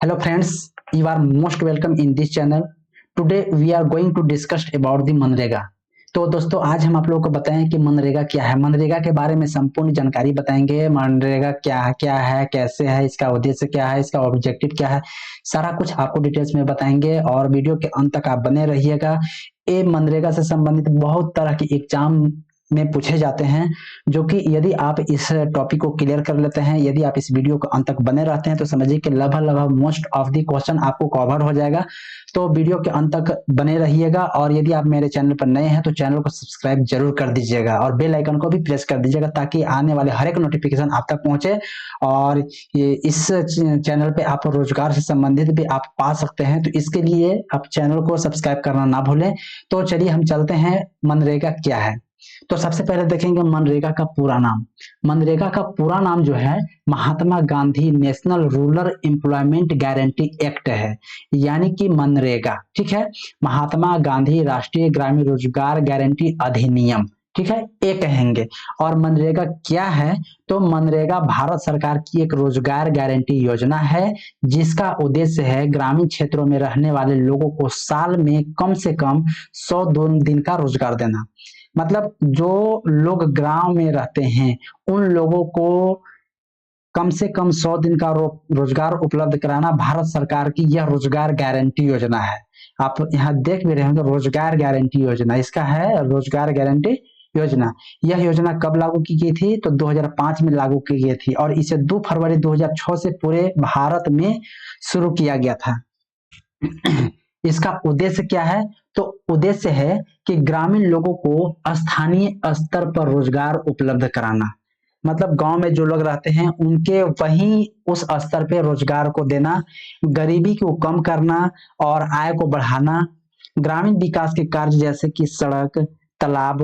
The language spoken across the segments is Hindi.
Hello friends, you are most welcome in this channel. Today we are going to discuss about the MNREGA. तो दोस्तों आज हम आप लोगों को बताएं कि मनरेगा क्या है। मनरेगा के बारे में संपूर्ण जानकारी बताएंगे। मनरेगा क्या है, कैसे है, इसका उद्देश्य क्या है, इसका ऑब्जेक्टिव क्या है, सारा कुछ आपको डिटेल्स में बताएंगे और वीडियो के अंत तक आप बने रहिएगा। ये मनरेगा से संबंधित बहुत तरह के एग्जाम में पूछे जाते हैं, जो कि यदि आप इस टॉपिक को क्लियर कर लेते हैं, यदि आप इस वीडियो को अंत तक बने रहते हैं तो समझिए कि लगभग मोस्ट ऑफ द क्वेश्चन आपको कवर हो जाएगा। तो वीडियो के अंत तक बने रहिएगा और यदि आप मेरे चैनल पर नए हैं तो चैनल को सब्सक्राइब जरूर कर दीजिएगा और बेल आइकन को भी प्रेस कर दीजिएगा ताकि आने वाले हर एक नोटिफिकेशन आप तक पहुंचे। और ये इस चैनल पे आप रोजगार से संबंधित भी आप पा सकते हैं, तो इसके लिए आप चैनल को सब्सक्राइब करना ना भूलें। तो चलिए हम चलते हैं, मनरेगा क्या है। तो सबसे पहले देखेंगे मनरेगा का पूरा नाम। मनरेगा का पूरा नाम जो है Mahatma Gandhi national rural employment guarantee act है, यानी कि मनरेगा। ठीक है, महात्मा गांधी राष्ट्रीय ग्रामीण रोजगार गारंटी अधिनियम। ठीक है, ये कहेंगे। और मनरेगा क्या है, तो मनरेगा भारत सरकार की एक रोजगार गारंटी योजना है जिसका उद्देश्य है ग्रामीण क्षेत्रों में रहने वाले लोगों को साल में कम से कम 100 दिन का रोजगार देना। मतलब जो लोग गांव में रहते हैं उन लोगों को कम से कम 100 दिन का रोजगार उपलब्ध कराना भारत सरकार की यह रोजगार गारंटी योजना है। आप यहाँ देख भी रहे होंगे रोजगार गारंटी योजना, इसका है रोजगार गारंटी योजना। यह योजना कब लागू की गई थी, तो 2005 में लागू की गई थी और इसे 2 फरवरी 2006 से पूरे भारत में शुरू किया गया था। इसका उद्देश्य क्या है, तो उद्देश्य है कि ग्रामीण लोगों को स्थानीय स्तर पर रोजगार उपलब्ध कराना। मतलब गांव में जो लोग रहते हैं उनके वहीं उस स्तर पे रोजगार को देना, गरीबी को कम करना और आय को बढ़ाना। ग्रामीण विकास के कार्य जैसे कि सड़क, तालाब,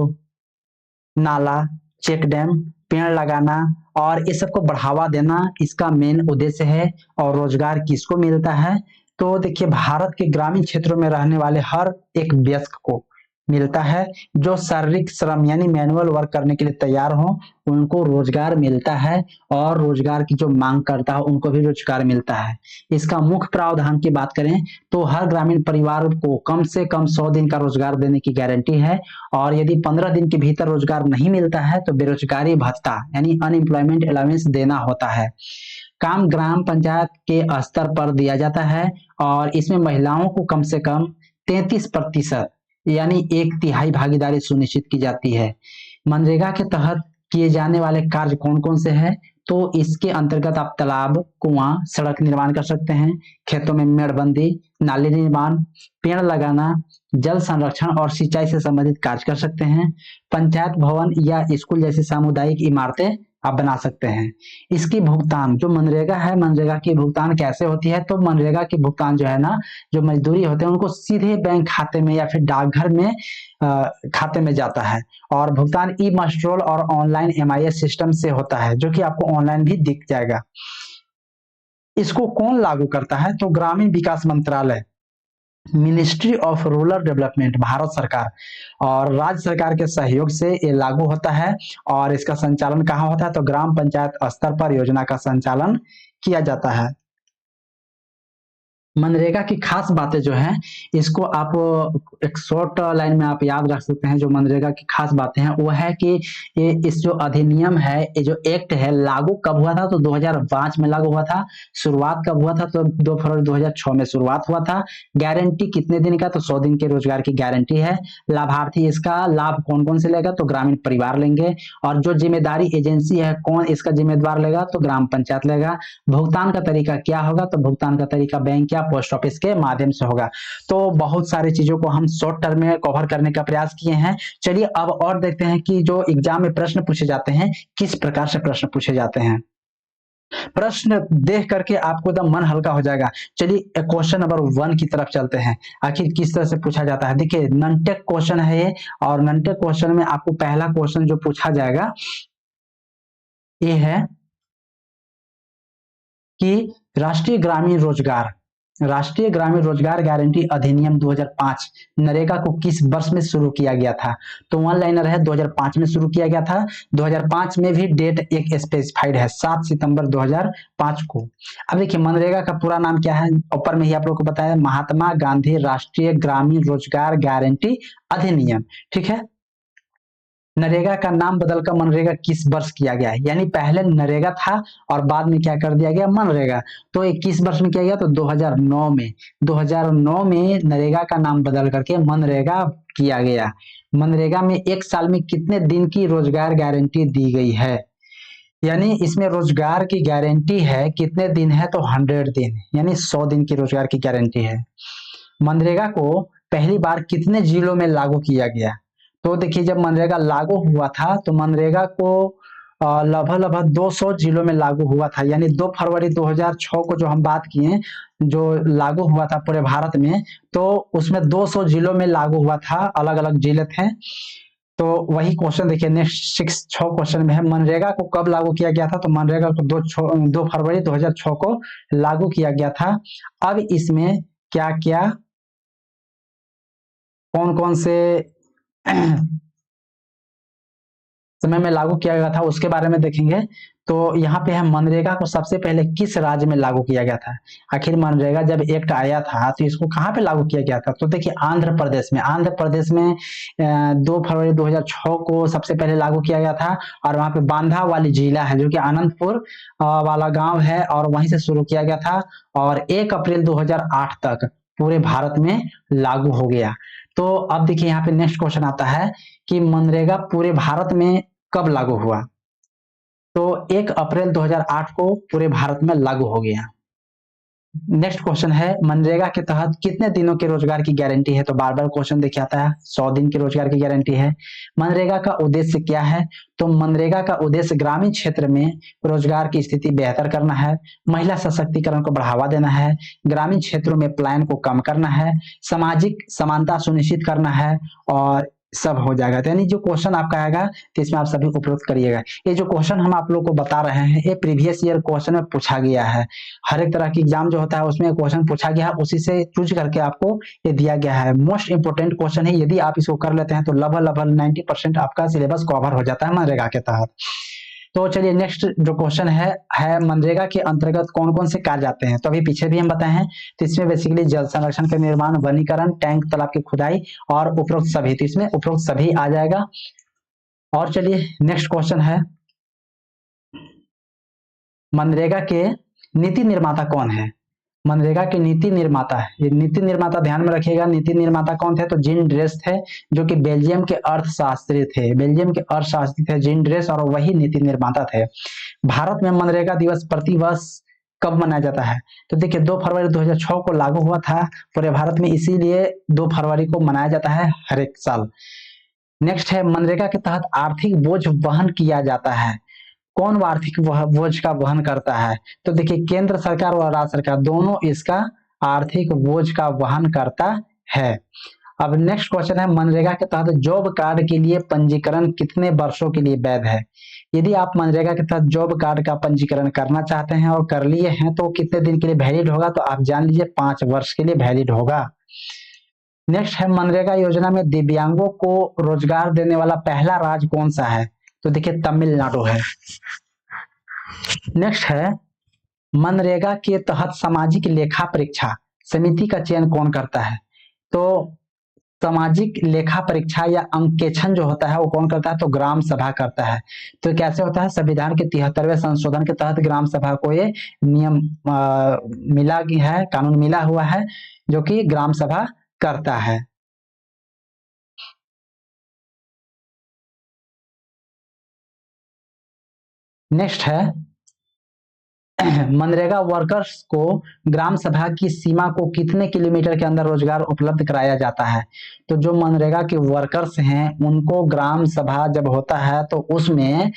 नाला, चेक डैम, पेड़ लगाना और ये सबको बढ़ावा देना इसका मेन उद्देश्य है। और रोजगार किसको मिलता है, तो देखिए भारत के ग्रामीण क्षेत्रों में रहने वाले हर एक वयस्क को मिलता है। जो शारीरिक श्रम यानी मैनुअल वर्क करने के लिए तैयार हो उनको रोजगार मिलता है और रोजगार की जो मांग करता है उनको भी रोजगार मिलता है। इसका मुख्य प्रावधान की बात करें तो हर ग्रामीण परिवार को कम से कम 100 दिन का रोजगार देने की गारंटी है और यदि 15 दिन के भीतर रोजगार नहीं मिलता है तो बेरोजगारी भत्ता यानी अनएम्प्लॉयमेंट अलाउंस देना होता है। काम ग्राम पंचायत के स्तर पर दिया जाता है और इसमें महिलाओं को कम से कम 33% यानी 1/3 भागीदारी सुनिश्चित की जाती है। मनरेगा के तहत किए जाने वाले कार्य कौन कौन से हैं, तो इसके अंतर्गत आप तालाब, कुआं, सड़क निर्माण कर सकते हैं, खेतों में मेड़बंदी, नाली निर्माण, पेड़ लगाना, जल संरक्षण और सिंचाई से संबंधित कार्य कर सकते हैं। पंचायत भवन या स्कूल जैसी सामुदायिक इमारतें आप बना सकते हैं। इसकी भुगतान जो मनरेगा है, मनरेगा की भुगतान कैसे होती है, तो मनरेगा की भुगतान जो है ना, जो मजदूरी होते हैं उनको सीधे बैंक खाते में या फिर डाकघर में खाते में जाता है और भुगतान ई मस्ट्रोल और ऑनलाइन एमआईएस सिस्टम से होता है, जो कि आपको ऑनलाइन भी दिख जाएगा। इसको कौन लागू करता है, तो ग्रामीण विकास मंत्रालय, ministry of rural development, Bharat सरकार और राज्य सरकार के सहयोग से ये लागू होता है। और इसका संचालन कहाँ होता है, तो ग्राम पंचायत स्तर पर योजना का संचालन किया जाता है। मनरेगा की खास बातें जो हैं इसको आप एक शॉर्ट लाइन में आप याद रख सकते हैं। जो मनरेगा की खास बातें हैं वो है कि ये इस जो अधिनियम है, ये जो एक्ट है, लागू कब हुआ था, तो 2005 में लागू हुआ था। शुरुआत कब हुआ था, तो 2 फरवरी 2006 में शुरुआत हुआ था। गारंटी कितने दिन का, तो 100 दिन के रोजगार की गारंटी है। लाभार्थी इसका लाभ कौन कौन से लेगा, तो ग्रामीण परिवार लेंगे। और जो जिम्मेदारी एजेंसी है, कौन इसका जिम्मेदार लेगा, तो ग्राम पंचायत लेगा। भुगतान का तरीका क्या होगा, तो भुगतान का तरीका बैंक या पोस्ट ऑफिस के माध्यम से होगा। तो बहुत सारी चीजों को हम शॉर्ट टर्म में कवर करने का प्रयास किए हैं। चलिए अब और देखते हैं कि जो एग्जाम में प्रश्न पूछे जाते हैं किस प्रकार से प्रश्न पूछे जाते हैं। प्रश्न देख करके आपको एकदम मन हल्का हो जाएगा। चलिए क्वेश्चन नंबर 1 की तरफ चलते हैं, आखिर किस तरह से पूछा जाता है। देखिए ननटेक क्वेश्चन है ये और ननटेक क्वेश्चन में आपको पहला क्वेश्चन जो पूछा जाएगा ये है कि राष्ट्रीय ग्रामीण रोजगार राष्ट्रीय ग्रामीण रोजगार गारंटी अधिनियम 2005 नरेगा को किस वर्ष में शुरू किया गया था? तो वन लाइनर है, 2005 में शुरू किया गया था। 2005 में भी डेट एक स्पेसिफाइड है, 7 सितंबर 2005 को। अब देखिए मनरेगा का पूरा नाम क्या है, ऊपर में ही आप लोग को बताया, महात्मा गांधी राष्ट्रीय ग्रामीण रोजगार गारंटी अधिनियम। ठीक है, नरेगा का नाम बदलकर मनरेगा किस वर्ष किया गया है? यानी पहले नरेगा था और बाद में क्या कर दिया गया, मनरेगा। तो ये किस वर्ष में किया गया? तो 2009 में। 2009 में नरेगा का नाम बदल करके मनरेगा किया गया। मनरेगा में एक साल में कितने दिन की रोजगार गारंटी दी गई है? यानी इसमें रोजगार की गारंटी है, कितने दिन है? तो 100 दिन, यानी 100 दिन की रोजगार की गारंटी है। मनरेगा को पहली बार कितने जिलों में लागू किया गया? तो देखिए जब मनरेगा लागू हुआ था तो मनरेगा को लगभग लगभग 200 जिलों में लागू हुआ था। यानी 2 फरवरी 2006 को जो हम बात किए, जो लागू हुआ था पूरे भारत में, तो उसमें 200 जिलों में लागू हुआ था, अलग अलग जिले थे। तो वही क्वेश्चन देखिए नेक्स्ट 6 क्वेश्चन में है, मनरेगा को कब लागू किया गया था? तो मनरेगा को 2 फरवरी 2006 को लागू किया गया था। अब इसमें क्या क्या, कौन कौन से समय में लागू किया गया था उसके बारे में देखेंगे। तो यहाँ पे है मनरेगा को सबसे पहले किस राज्य में लागू किया गया था? आखिर मनरेगा जब एक्ट आया था तो इसको कहाँ पे लागू किया गया था? तो देखिए आंध्र प्रदेश में। आंध्र प्रदेश में 2 फरवरी 2006 को सबसे पहले लागू किया गया था। और वहाँ पे बांधा वाली जिला है जो कि अनंतपुर वाला गांव है, और वहीं से शुरू किया गया था। और 1 अप्रैल 2008 तक पूरे भारत में लागू हो गया। तो अब देखिए यहाँ पे नेक्स्ट क्वेश्चन आता है कि मनरेगा पूरे भारत में कब लागू हुआ? तो 1 अप्रैल 2008 को पूरे भारत में लागू हो गया। नेक्स्ट क्वेश्चन है मनरेगा के तहत कितने दिनों के रोजगार की गारंटी है? तो बार बार क्वेश्चन देखे आता है, 100 दिन की रोजगार की गारंटी है। मनरेगा का उद्देश्य क्या है? तो मनरेगा का उद्देश्य ग्रामीण क्षेत्र में रोजगार की स्थिति बेहतर करना है, महिला सशक्तिकरण को बढ़ावा देना है, ग्रामीण क्षेत्रों में पलायन को कम करना है, सामाजिक समानता सुनिश्चित करना है, और सब हो जाएगा। तो यानी जो क्वेश्चन आपका आएगा तो इसमें आप सभी उपयुक्त करिएगा। ये जो क्वेश्चन हम आप लोग को बता रहे हैं ये प्रीवियस ईयर क्वेश्चन में पूछा गया है। हर एक तरह की एग्जाम जो होता है उसमें क्वेश्चन पूछा गया है, उसी से चूज करके आपको ये दिया गया है। मोस्ट इंपोर्टेंट क्वेश्चन है, यदि आप इसको कर लेते हैं तो लगभग 90% आपका सिलेबस कवर हो जाता है मनरेगा के तहत। तो चलिए नेक्स्ट जो क्वेश्चन है मनरेगा के अंतर्गत कौन कौन से कार्य आते हैं? तो अभी पीछे भी हम बताए हैं। तो इसमें बेसिकली जल संरक्षण का निर्माण, वनीकरण, टैंक तालाब की खुदाई और उपरोक्त सभी, तो इसमें उपरोक्त सभी आ जाएगा। और चलिए नेक्स्ट क्वेश्चन है मनरेगा के नीति निर्माता कौन है? मनरेगा के नीति निर्माता है, ये नीति निर्माता ध्यान में रखिएगा। नीति निर्माता कौन थे? तो जीन ड्रेस थे, जो कि बेल्जियम के अर्थशास्त्री थे। बेल्जियम के अर्थशास्त्री थे जीन ड्रेस, और वही नीति निर्माता थे। भारत में मनरेगा दिवस प्रतिवर्ष कब मनाया जाता है? तो देखिए 2 फरवरी 2006 को लागू हुआ था पूरे भारत में, इसीलिए 2 फरवरी को मनाया जाता है हर एक साल। नेक्स्ट है मनरेगा के तहत आर्थिक बोझ वहन किया जाता है, कौन आर्थिक बोझ का वहन करता है? तो देखिए केंद्र सरकार और राज्य सरकार दोनों इसका आर्थिक बोझ का वहन करता है। अब नेक्स्ट क्वेश्चन है मनरेगा के तहत जॉब कार्ड के लिए पंजीकरण कितने वर्षों के लिए वैध है? यदि आप मनरेगा के तहत जॉब कार्ड का पंजीकरण करना चाहते हैं और कर लिए हैं तो कितने दिन के लिए वैलिड होगा? तो आप जान लीजिए 5 वर्ष के लिए वैलिड होगा। नेक्स्ट है मनरेगा योजना में दिव्यांगों को रोजगार देने वाला पहला राज्य कौन सा है? तो देखिए तमिलनाडु है। नेक्स्ट है मनरेगा के तहत सामाजिक लेखा परीक्षा समिति का चयन कौन करता है? तो सामाजिक लेखा परीक्षा या अंकेक्षण जो होता है वो कौन करता है? तो ग्राम सभा करता है। तो कैसे होता है? संविधान के 73वें संशोधन के तहत ग्राम सभा को ये नियम मिला है, कानून मिला हुआ है, जो कि ग्राम सभा करता है। नेक्स्ट है मनरेगा वर्कर्स को ग्राम सभा की सीमा को कितने किलोमीटर के अंदर रोजगार उपलब्ध कराया जाता है? तो जो मनरेगा के वर्कर्स हैं उनको ग्राम सभा जब होता है तो उसमें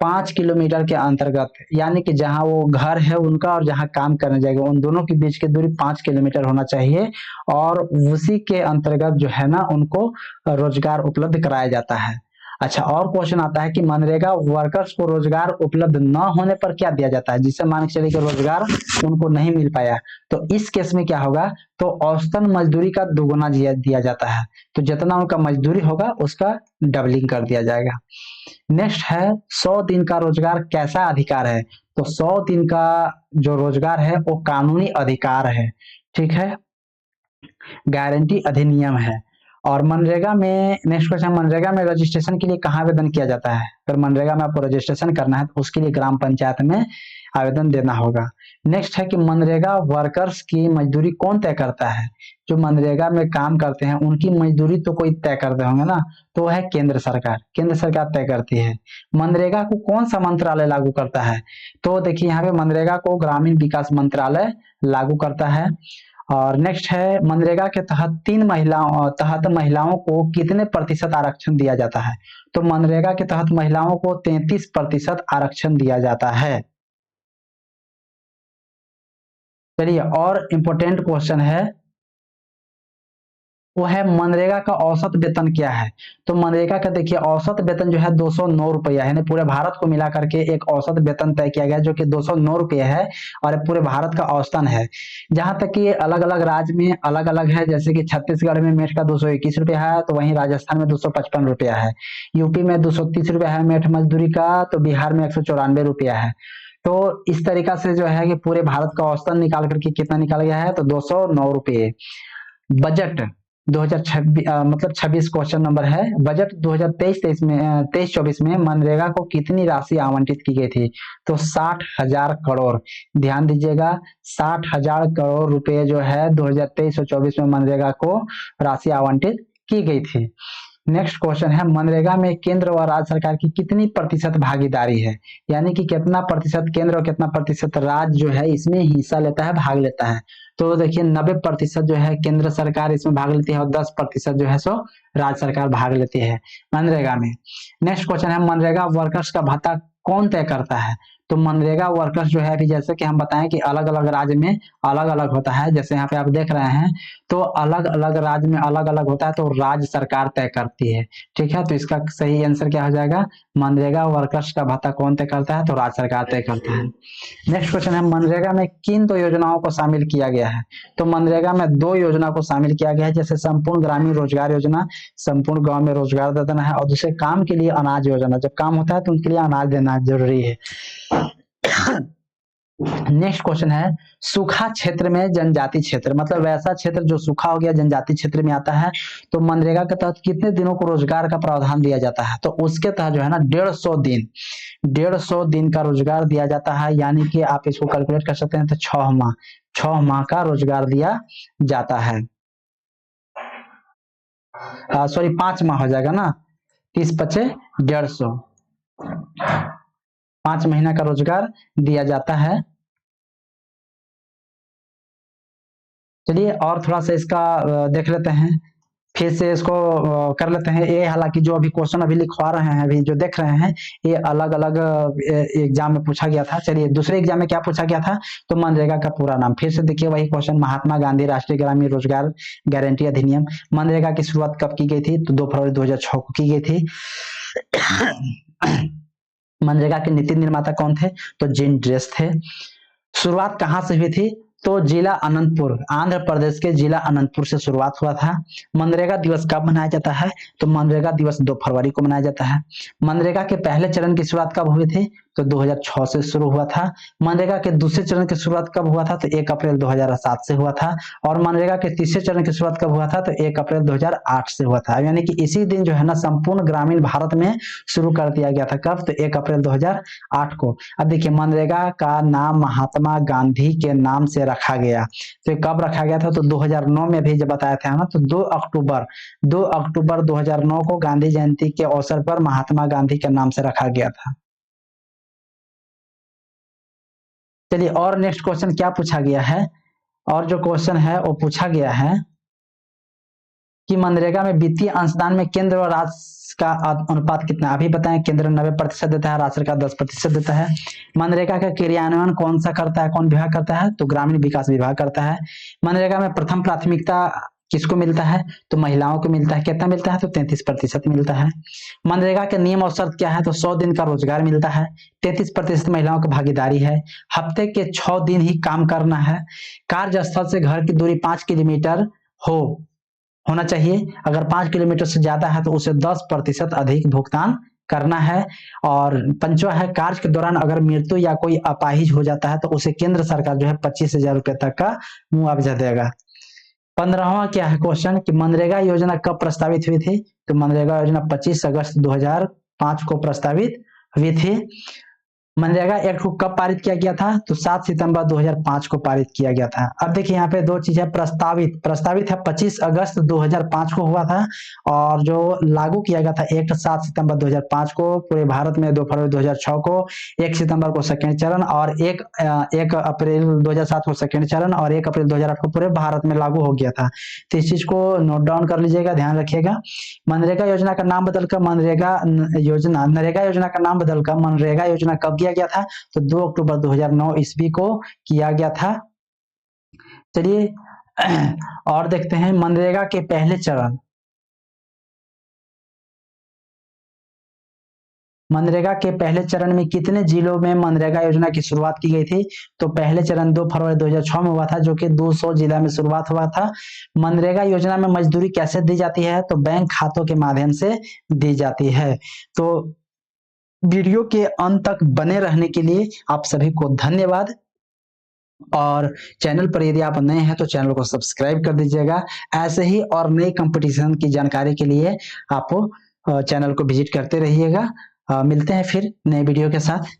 5 किलोमीटर के अंतर्गत, यानी कि जहां वो घर है उनका और जहां काम करने जाएगा उन दोनों के बीच की दूरी 5 किलोमीटर होना चाहिए, और उसी के अंतर्गत जो है ना उनको रोजगार उपलब्ध कराया जाता है। अच्छा, और क्वेश्चन आता है कि मनरेगा वर्कर्स को रोजगार उपलब्ध न होने पर क्या दिया जाता है, जिससे मान के चलिए कि रोजगार उनको नहीं मिल पाया, तो इस केस में क्या होगा, तो औसतन मजदूरी का दोगुना दिया जाता है, तो जितना उनका मजदूरी होगा उसका डबलिंग कर दिया जाएगा। नेक्स्ट है 100 दिन का रोजगार कैसा अधिकार है, तो 100 दिन का जो रोजगार है वो कानूनी अधिकार है, ठीक है, गारंटी अधिनियम है। और मनरेगा में नेक्स्ट क्वेश्चन, मनरेगा में रजिस्ट्रेशन के लिए कहाँ आवेदन किया जाता है, अगर मनरेगा में आपको रजिस्ट्रेशन करना है तो उसके लिए ग्राम पंचायत में आवेदन देना होगा। नेक्स्ट है कि मनरेगा वर्कर्स की मजदूरी कौन तय करता है, जो मनरेगा में काम करते हैं उनकी मजदूरी तो कोई तय करते होंगे ना, तो है केंद्र सरकार, केंद्र सरकार तय करती है। मनरेगा को कौन सा मंत्रालय लागू करता है, तो देखिए यहाँ पे मनरेगा को ग्रामीण विकास मंत्रालय लागू करता है। और नेक्स्ट है मनरेगा के तहत महिलाओं को कितने प्रतिशत आरक्षण दिया जाता है, तो मनरेगा के तहत महिलाओं को 33% आरक्षण दिया जाता है। चलिए, और इम्पोर्टेंट क्वेश्चन है वो है मनरेगा का औसत वेतन क्या है, तो मनरेगा का देखिए औसत वेतन जो है 209 रुपया है, पूरे भारत को मिला करके एक औसत वेतन तय किया गया जो कि 209 रुपये है, और पूरे भारत का औसतन है। जहां तक कि अलग अलग राज्य में अलग अलग है, जैसे कि छत्तीसगढ़ में मेट का 221 रुपया है, तो वहीं राजस्थान में 255 रुपया है, यूपी में 230 रुपया है मेट मजदूरी का, तो बिहार में 194 रुपया है। तो इस तरीका से जो है कि पूरे भारत का औसतन निकाल करके कितना निकाला गया है, तो 209 रुपये। बजट 2026 मतलब 26 क्वेश्चन नंबर है, बजट 2023-23 में 23-24 में मनरेगा को कितनी राशि आवंटित की गई थी, तो 60,000 करोड़। ध्यान दीजिएगा, 60,000 करोड़ रुपए जो है 2023 और 24 में मनरेगा को राशि आवंटित की गई थी। नेक्स्ट क्वेश्चन है मनरेगा में केंद्र और राज्य सरकार की कितनी प्रतिशत भागीदारी है, यानी कि कितना प्रतिशत केंद्र और कितना प्रतिशत राज्य जो है इसमें हिस्सा लेता है, भाग लेता है, तो देखिए 90% जो है केंद्र सरकार इसमें भाग लेती है और 10% जो है सो राज्य सरकार भाग लेती है मनरेगा में। नेक्स्ट क्वेश्चन है मनरेगा वर्कर्स का भत्ता कौन तय करता है, तो मनरेगा वर्कर्स जो है अभी जैसे कि हम बताएं कि अलग अलग राज्य में अलग अलग होता है, जैसे यहाँ पे आप देख रहे हैं तो अलग अलग राज्य में अलग अलग होता है, तो राज्य सरकार तय करती है, ठीक है, तो इसका सही आंसर क्या हो जाएगा, मनरेगा वर्कर्स का भत्ता कौन तय करता है, तो राज्य सरकार तय करता है। नेक्स्ट क्वेश्चन है मनरेगा में किन 2 योजनाओं को शामिल किया गया है, तो मनरेगा में 2 योजना को शामिल किया गया है, जैसे संपूर्ण ग्रामीण रोजगार योजना, संपूर्ण गांव में रोजगार देना है, और दूसरे काम के लिए अनाज योजना, जब काम होता है तो उनके लिए अनाज देना जरूरी है। नेक्स्ट क्वेश्चन है सूखा क्षेत्र में जनजाति क्षेत्र, मतलब वैसा क्षेत्र जो सूखा हो गया जनजाति क्षेत्र में आता है, तो मनरेगा के तहत कितने दिनों को रोजगार का प्रावधान दिया जाता है, तो उसके तहत जो है ना 150 दिन का रोजगार दिया जाता है, यानी कि आप इसको कैलकुलेट कर सकते हैं, तो 6 माह का रोजगार दिया जाता है, सॉरी 5 माह हो जाएगा ना, 30-25 150, 5 महीना का रोजगार दिया जाता है। चलिए और थोड़ा सा इसका देख लेते हैं, फिर से इसको कर लेते हैं। ये हालांकि जो अभी क्वेश्चन अभी लिखवा रहे हैं, अभी जो देख रहे हैं, ये अलग अलग एग्जाम में पूछा गया था। चलिए दूसरे एग्जाम में क्या पूछा गया था, तो मनरेगा का पूरा नाम फिर से देखिए, वही क्वेश्चन, महात्मा गांधी राष्ट्रीय ग्रामीण रोजगार गारंटी अधिनियम। मनरेगा की शुरुआत कब की गई थी, तो 2 फरवरी 2006 को की गई थी। मनरेगा के नीति निर्माता कौन थे, तो जीन ड्रेस थे। शुरुआत कहां से हुई थी, तो जिला अनंतपुर, आंध्र प्रदेश के जिला अनंतपुर से शुरुआत हुआ था। मनरेगा दिवस कब मनाया जाता है, तो मनरेगा दिवस 2 फरवरी को मनाया जाता है। मनरेगा के पहले चरण की शुरुआत कब हुई थी, तो 2006 से शुरू हुआ था। मनरेगा के दूसरे चरण की शुरुआत कब हुआ था, तो 1 अप्रैल 2007 से हुआ था। और मनरेगा के तीसरे चरण की शुरुआत कब हुआ था, तो 1 अप्रैल 2008 से हुआ था, यानी कि इसी दिन जो है ना संपूर्ण ग्रामीण भारत में शुरू कर दिया गया था। कब, तो 1 अप्रैल 2008 को। अब देखिए मनरेगा का नाम महात्मा गांधी के नाम से रखा गया, तो कब रखा गया था, तो 2009 में भी जब बताया था ना, तो 2 अक्टूबर 2009 को गांधी जयंती के अवसर पर महात्मा गांधी के नाम से रखा गया था। चलिए और नेक्स्ट क्वेश्चन क्या पूछा गया है, और जो क्वेश्चन है वो पूछा गया है कि मनरेगा में वित्तीय अंशदान में केंद्र और राज्य का अनुपात कितना। अभी बताएं, केंद्र 90% देता है, राज्य सरकार 10% देता है। मनरेगा का क्रियान्वयन कौन सा करता है, कौन विभाग करता है, तो ग्रामीण विकास विभाग करता है। मनरेगा में प्रथम प्राथमिकता किसको मिलता है? तो महिलाओं को मिलता है। कितना मिलता है? तो 33% मिलता है। मनरेगा के नियम और शर्त क्या है? तो 100 दिन का रोजगार मिलता है, 33% महिलाओं की भागीदारी है, हफ्ते के 6 दिन ही काम करना है, कार्यस्थल से घर की दूरी 5 किलोमीटर होना चाहिए। अगर 5 किलोमीटर से ज्यादा है तो उसे 10% अधिक भुगतान करना है। और पंचवा है, कार्य के दौरान अगर मृत्यु या कोई अपाहिज हो जाता है तो उसे केंद्र सरकार जो है 25,000 रुपए तक का मुआवजा देगा। 15वां क्या है क्वेश्चन कि मनरेगा योजना कब प्रस्तावित हुई थी? तो मनरेगा योजना 25 अगस्त 2005 को प्रस्तावित हुई थी। मनरेगा एक्ट को कब पारित किया गया था? तो 7 सितंबर 2005 को पारित किया गया था। अब देखिए यहाँ पे दो चीजें, प्रस्तावित है 25 अगस्त 2005 को हुआ था, और जो लागू किया गया था एक्ट 7 सितंबर 2005 को, पूरे भारत में 2 फरवरी 2006 को, 1 सितंबर को सेकेंड चरण, और 1 अप्रैल 2007 को सेकेंड चरण, और 1 अप्रैल 2008 को पूरे भारत में लागू हो गया था। तो इस चीज को नोट डाउन कर लीजिएगा, ध्यान रखिएगा। मनरेगा योजना का नाम बदलकर नरेगा योजना का नाम बदलकर मनरेगा योजना कब किया गया था? तो 2 अक्टूबर 2009 ईस्वी को किया गया था। चलिए और देखते हैं मनरेगा के पहले चरण। मनरेगा के पहले चरण में कितने जिलों में मनरेगा योजना की शुरुआत की गई थी? तो पहले चरण 2 फरवरी 2006 में हुआ था, जो कि 200 जिला में शुरुआत हुआ था। मनरेगा योजना में मजदूरी कैसे दी जाती है? तो बैंक खातों के माध्यम से दी जाती है। तो वीडियो के अंत तक बने रहने के लिए आप सभी को धन्यवाद, और चैनल पर यदि आप नए हैं तो चैनल को सब्सक्राइब कर दीजिएगा। ऐसे ही और नई कंपटीशन की जानकारी के लिए आप चैनल को विजिट करते रहिएगा। मिलते हैं फिर नए वीडियो के साथ।